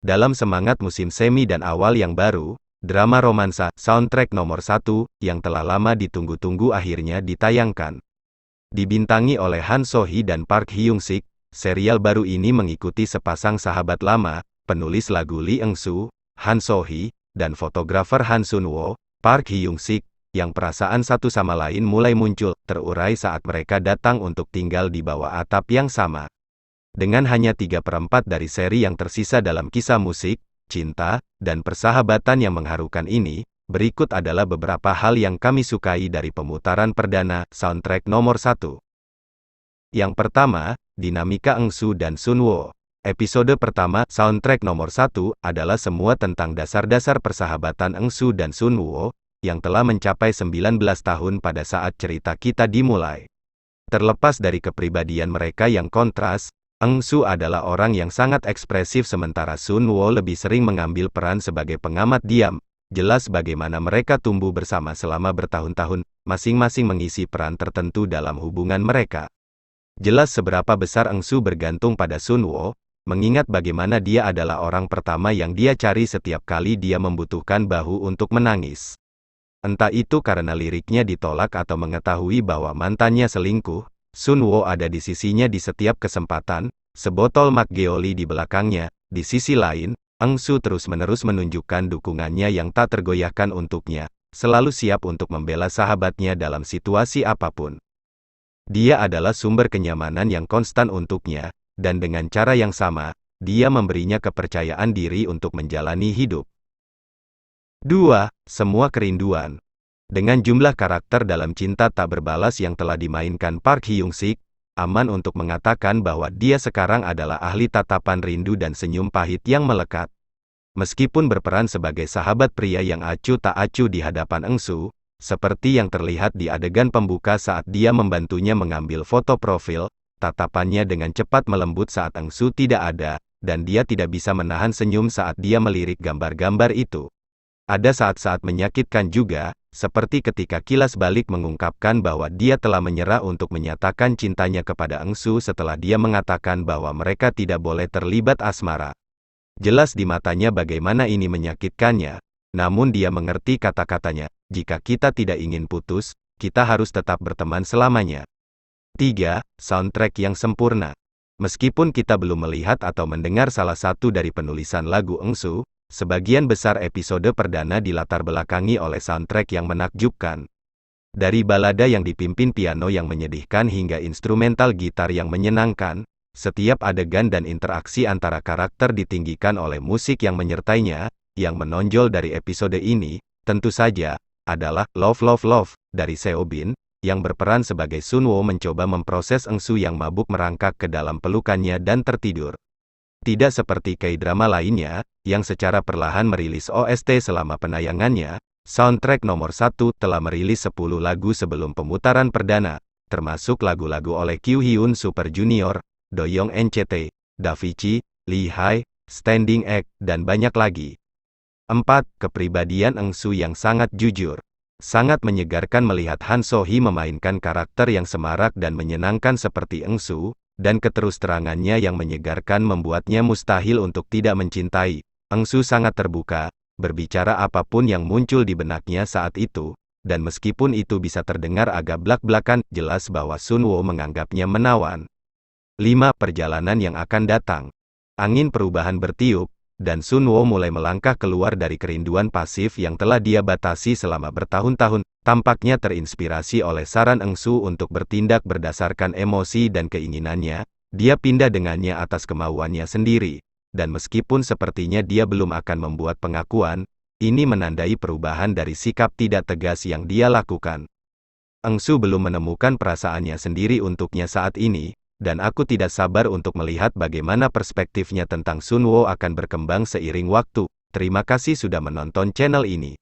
Dalam semangat musim semi dan awal yang baru, drama romansa, soundtrack nomor 1, yang telah lama ditunggu-tunggu akhirnya ditayangkan. Dibintangi oleh Han So-hee dan Park Hyung-sik, serial baru ini mengikuti sepasang sahabat lama, penulis lagu Lee Eun-soo, Han So-hee, dan fotografer Han Sun-woo, Park Hyung-sik, yang perasaan satu sama lain mulai muncul, terurai saat mereka datang untuk tinggal di bawah atap yang sama. Dengan hanya 3/4 dari seri yang tersisa dalam kisah musik, cinta, dan persahabatan yang mengharukan ini, berikut adalah beberapa hal yang kami sukai dari pemutaran perdana, soundtrack nomor 1. Yang pertama, dinamika Eun-soo dan Sun-woo. Episode pertama, soundtrack nomor 1, adalah semua tentang dasar-dasar persahabatan Eun-soo dan Sun-woo, yang telah mencapai 19 tahun pada saat cerita kita dimulai. Terlepas dari kepribadian mereka yang kontras, Eun-soo adalah orang yang sangat ekspresif sementara Sun-woo lebih sering mengambil peran sebagai pengamat diam. Jelas bagaimana mereka tumbuh bersama selama bertahun-tahun, masing-masing mengisi peran tertentu dalam hubungan mereka. Jelas seberapa besar Eun-soo bergantung pada Sun-woo, mengingat bagaimana dia adalah orang pertama yang dia cari setiap kali dia membutuhkan bahu untuk menangis. Entah itu karena liriknya ditolak atau mengetahui bahwa mantannya selingkuh, Sun-woo ada di sisinya di setiap kesempatan, sebotol makgeolli di belakangnya. Di sisi lain, Eun-soo terus-menerus menunjukkan dukungannya yang tak tergoyahkan untuknya, selalu siap untuk membela sahabatnya dalam situasi apapun. Dia adalah sumber kenyamanan yang konstan untuknya, dan dengan cara yang sama, dia memberinya kepercayaan diri untuk menjalani hidup. 2. Semua kerinduan. Dengan jumlah karakter dalam Cinta Tak Berbalas yang telah dimainkan Park Hyung-sik, aman untuk mengatakan bahwa dia sekarang adalah ahli tatapan rindu dan senyum pahit yang melekat. Meskipun berperan sebagai sahabat pria yang acuh tak acuh di hadapan Eun-soo, seperti yang terlihat di adegan pembuka saat dia membantunya mengambil foto profil, tatapannya dengan cepat melembut saat Eun-soo tidak ada, dan dia tidak bisa menahan senyum saat dia melirik gambar-gambar itu. Ada saat-saat menyakitkan juga, seperti ketika kilas balik mengungkapkan bahwa dia telah menyerah untuk menyatakan cintanya kepada Eun-soo setelah dia mengatakan bahwa mereka tidak boleh terlibat asmara. Jelas di matanya bagaimana ini menyakitkannya, namun dia mengerti kata-katanya, jika kita tidak ingin putus, kita harus tetap berteman selamanya. 3. Soundtrack yang sempurna. Meskipun kita belum melihat atau mendengar salah satu dari penulisan lagu Eun-soo, sebagian besar episode perdana dilatar belakangi oleh soundtrack yang menakjubkan. Dari balada yang dipimpin piano yang menyedihkan hingga instrumental gitar yang menyenangkan, setiap adegan dan interaksi antara karakter ditinggikan oleh musik yang menyertainya. Yang menonjol dari episode ini, tentu saja, adalah Love Love Love, dari Seo Bin, yang berperan sebagai Sun-woo mencoba memproses Eun-soo yang mabuk merangkak ke dalam pelukannya dan tertidur. Tidak seperti K-drama lainnya, yang secara perlahan merilis OST selama penayangannya, soundtrack nomor 1 telah merilis 10 lagu sebelum pemutaran perdana, termasuk lagu-lagu oleh Kyu Hyun Super Junior, Doyoung NCT, Davichi, Lee Hi, Standing Egg, dan banyak lagi. 4. Kepribadian Eun-soo yang sangat jujur. Sangat menyegarkan melihat Han So-hee memainkan karakter yang semarak dan menyenangkan seperti Eun-soo, dan keterus-terangannya yang menyegarkan membuatnya mustahil untuk tidak mencintai. Eun-soo sangat terbuka, berbicara apapun yang muncul di benaknya saat itu, dan meskipun itu bisa terdengar agak blak-blakan, jelas bahwa Sun-woo menganggapnya menawan. 5. Perjalanan yang akan datang. Angin perubahan bertiup, dan Sun-woo mulai melangkah keluar dari kerinduan pasif yang telah dia batasi selama bertahun-tahun. Tampaknya terinspirasi oleh saran Eun-soo untuk bertindak berdasarkan emosi dan keinginannya, dia pindah dengannya atas kemauannya sendiri. Dan meskipun sepertinya dia belum akan membuat pengakuan, ini menandai perubahan dari sikap tidak tegas yang dia lakukan. Eun-soo belum menemukan perasaannya sendiri untuknya saat ini, dan aku tidak sabar untuk melihat bagaimana perspektifnya tentang Sun-woo akan berkembang seiring waktu. Terima kasih sudah menonton channel ini.